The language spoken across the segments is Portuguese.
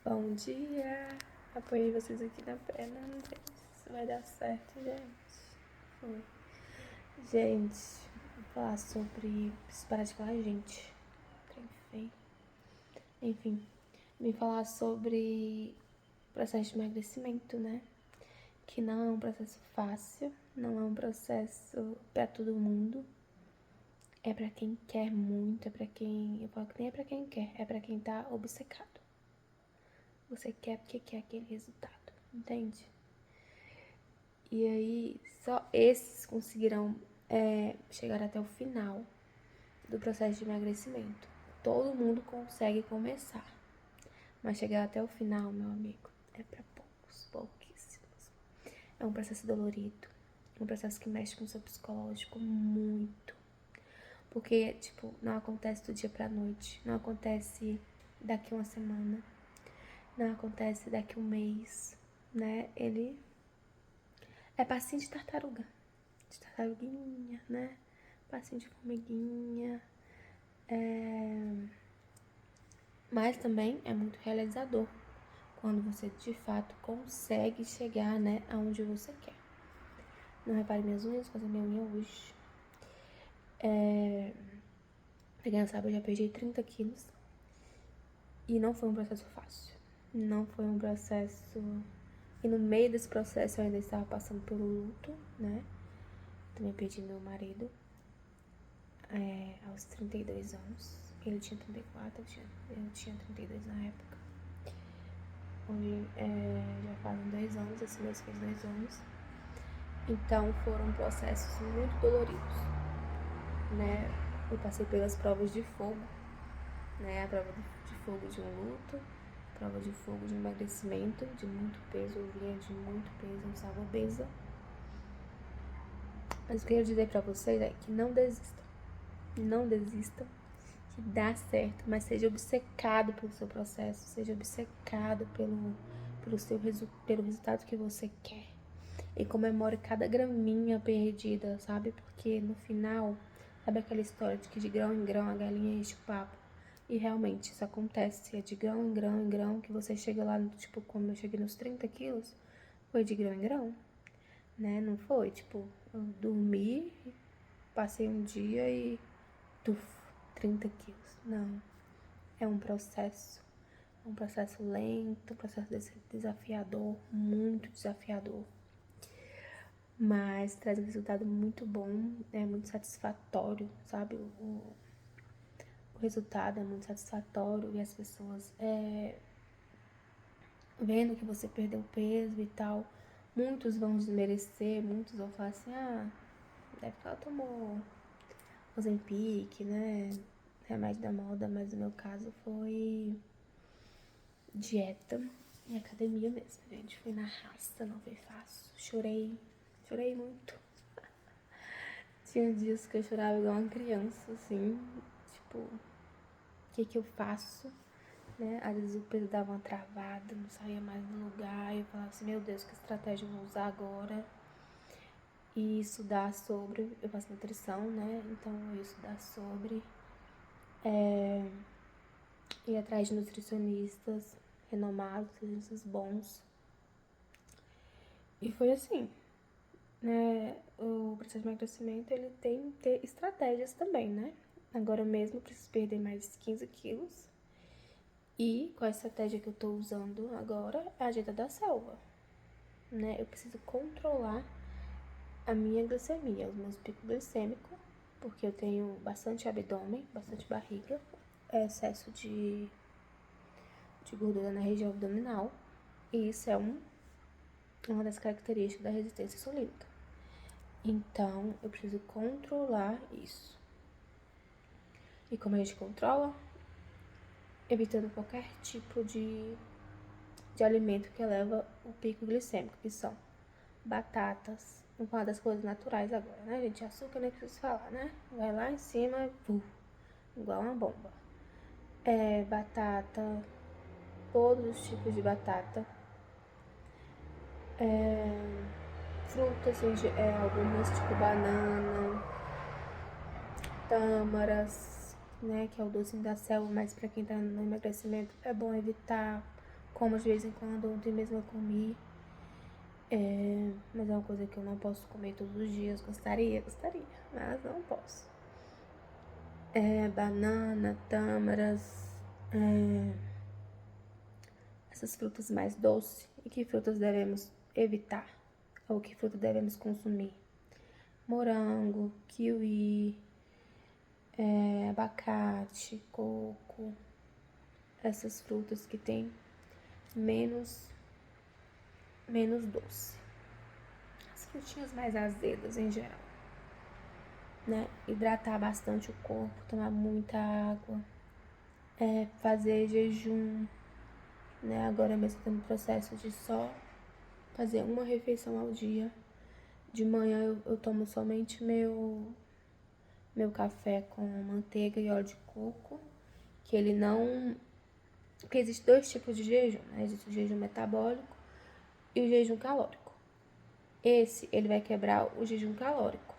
Bom dia! Apoiei vocês aqui na perna, não sei se isso vai dar certo, gente. Foi. Gente, vou falar sobre... Preciso parar de falar, gente. Trem feio. Enfim, vim falar sobre processo de emagrecimento, né? Que não é um processo fácil, não é um processo pra todo mundo. É pra quem quer muito, é pra quem... Eu falo que nem é pra quem quer, é pra quem tá obcecado. Você quer porque quer aquele resultado, entende? E aí, só esses conseguirão chegar até o final do processo de emagrecimento. Todo mundo consegue começar, mas chegar até o final, meu amigo, é pra poucos, pouquíssimos. É um processo dolorido, um processo que mexe com o seu psicológico muito. Porque, tipo, não acontece do dia pra noite, não acontece daqui uma semana, não acontece daqui um mês, né? Ele é passinho de tartaruguinha, né? Passinho de formiguinha. Mas também é muito realizador quando você de fato consegue chegar, né, aonde você quer. Não repare minhas unhas, fazer minha unha hoje. Pra quem não sabe, eu já perdi 30 quilos. E não foi um processo fácil. Não foi um processo... E no meio desse processo eu ainda estava passando pelo luto, né? Também perdi meu marido aos 32 anos. Ele tinha 34, eu tinha 32 na época. Hoje já fazem 2 anos, esse mês fez 2 anos. Então foram processos muito doloridos, né? Eu passei pelas provas de fogo, né? A prova de fogo de um luto, prova de fogo de emagrecimento, de muito peso, eu vinha de muito peso, eu estava obesa. Mas o que eu quero dizer pra vocês é que não desistam. Não desistam, que dá certo, mas seja obcecado pelo seu processo, seja obcecado pelo resultado que você quer. E comemore cada graminha perdida, sabe? Porque no final, sabe aquela história de que de grão em grão a galinha enche o papo? E realmente isso acontece, é de grão em grão que você chega lá, tipo, quando eu cheguei nos 30 quilos, foi de grão em grão, né? Não foi, tipo, eu dormi, passei um dia e... tuf, 30 quilos. Não, é um processo lento, um processo desafiador, muito desafiador. Mas traz um resultado muito bom, é muito satisfatório, sabe? O resultado é muito satisfatório e as pessoas vendo que você perdeu peso e tal, muitos vão desmerecer, muitos vão falar assim, deve que ela tomou Ozempic, né? Remédio da moda, mas no meu caso foi dieta e academia mesmo, gente. Fui na raça, não foi fácil. Chorei muito. Tinha dias que eu chorava igual uma criança, assim, tipo, o que eu faço, né? Às vezes o peso dava uma travada, não saía mais do lugar, e eu falava assim, meu Deus, que estratégia eu vou usar agora? E estudar sobre, eu faço nutrição, né? Então eu ia estudar sobre, ir atrás de nutricionistas renomados, nutricionistas bons. E foi assim, né? O processo de emagrecimento, ele tem que ter estratégias também, né? Agora mesmo eu preciso perder mais 15 quilos. E qual a estratégia que eu tô usando agora é a dieta da selva, né? Eu preciso controlar a minha glicemia, os meus picos glicêmicos, porque eu tenho bastante abdômen, bastante barriga, excesso de gordura na região abdominal. E isso é uma das características da resistência insulínica. Então, eu preciso controlar isso. E como a gente controla? Evitando qualquer tipo de alimento que eleva o pico glicêmico, que são batatas, uma das coisas naturais agora, né, gente? Açúcar nem preciso falar, né? Vai lá em cima, igual uma bomba. Batata, todos os tipos de batata. Frutas, algumas tipo banana, tâmaras, né, que é o docinho da selva, mas pra quem tá no emagrecimento é bom evitar, como de vez em quando. Ontem mesmo eu comi, mas é uma coisa que eu não posso comer todos os dias. Gostaria, mas não posso. Banana, tâmaras, essas frutas mais doces. E que frutas devemos evitar? Ou que fruta devemos consumir? Morango, kiwi, abacate, coco. Essas frutas que tem menos doce. As frutinhas mais azedas em geral, né? Hidratar bastante o corpo, tomar muita água, fazer jejum, né? Agora mesmo estou no processo de só fazer uma refeição ao dia. De manhã eu tomo somente meu café com manteiga e óleo de coco, que ele não... Porque existem dois tipos de jejum, né? Existe o jejum metabólico e o jejum calórico. Esse, ele vai quebrar o jejum calórico,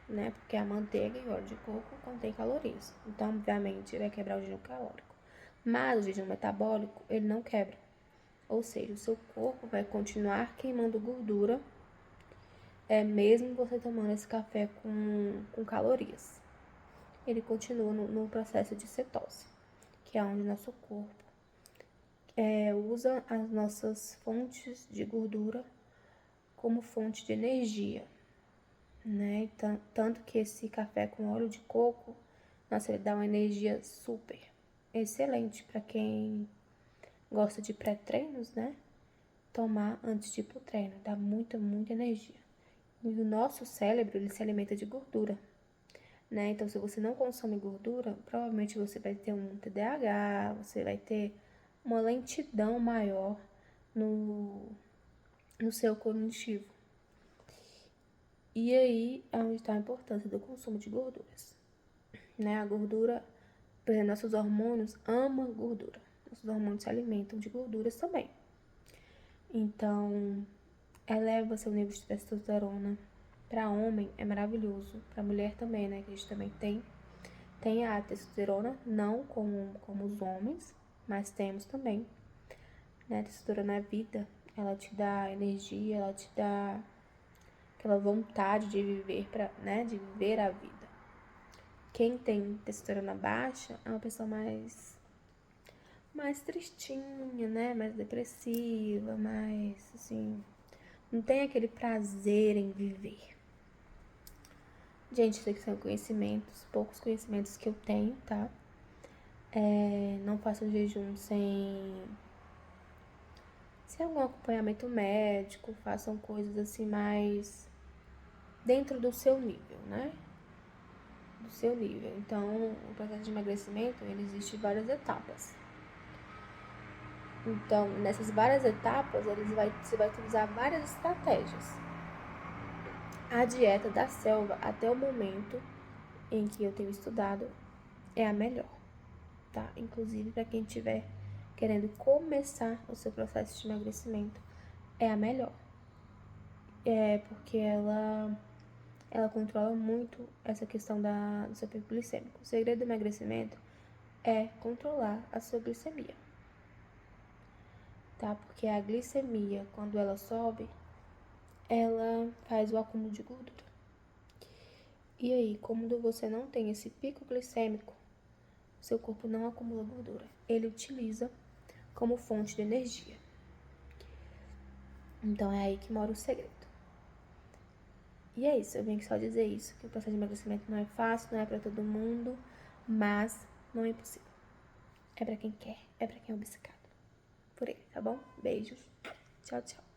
né? Porque a manteiga e o óleo de coco contém calorias. Então, obviamente, vai quebrar o jejum calórico. Mas o jejum metabólico, ele não quebra. Ou seja, o seu corpo vai continuar queimando gordura, mesmo você tomando esse café com calorias. Ele continua no processo de cetose, que é onde nosso corpo usa as nossas fontes de gordura como fonte de energia, né? Tanto que esse café com óleo de coco, nossa, ele dá uma energia super excelente para quem gosta de pré-treinos, né? Tomar antes de ir pro treino, dá muita energia. E o nosso cérebro, ele se alimenta de gordura, né? Então, se você não consome gordura, provavelmente você vai ter um TDAH, você vai ter uma lentidão maior no seu cognitivo. E aí é onde está a importância do consumo de gorduras, né? A gordura, por exemplo, nossos hormônios amam gordura. Nossos hormônios se alimentam de gorduras também. Então, eleva seu nível de testosterona. Para homem é maravilhoso, para mulher também, né? Que a gente também tem a testosterona, não como os homens, mas temos também, né? A testosterona é vida, ela te dá energia, ela te dá aquela vontade de viver, né? De viver a vida. Quem tem testosterona baixa é uma pessoa mais tristinha, né? Mais depressiva, mais assim, não tem aquele prazer em viver. Gente, isso aqui são conhecimentos, poucos conhecimentos que eu tenho, tá? Não façam jejum sem algum acompanhamento médico, façam coisas assim mais dentro do seu nível, né? Do seu nível. Então, o processo de emagrecimento, ele existe em várias etapas. Então, nessas várias etapas, você vai utilizar várias estratégias. A dieta da selva, até o momento em que eu tenho estudado, é a melhor, tá? Inclusive, para quem estiver querendo começar o seu processo de emagrecimento, é a melhor. Porque ela controla muito essa questão do seu pico glicêmico. O segredo do emagrecimento é controlar a sua glicemia, tá? Porque a glicemia, quando ela sobe, ela faz o acúmulo de gordura. E aí, como você não tem esse pico glicêmico, seu corpo não acumula gordura. Ele utiliza como fonte de energia. Então, é aí que mora o segredo. E é isso, eu vim aqui só dizer isso, que o processo de emagrecimento não é fácil, não é pra todo mundo, mas não é impossível. É pra quem quer, é pra quem é obcecado por ele, tá bom? Beijos, tchau, tchau.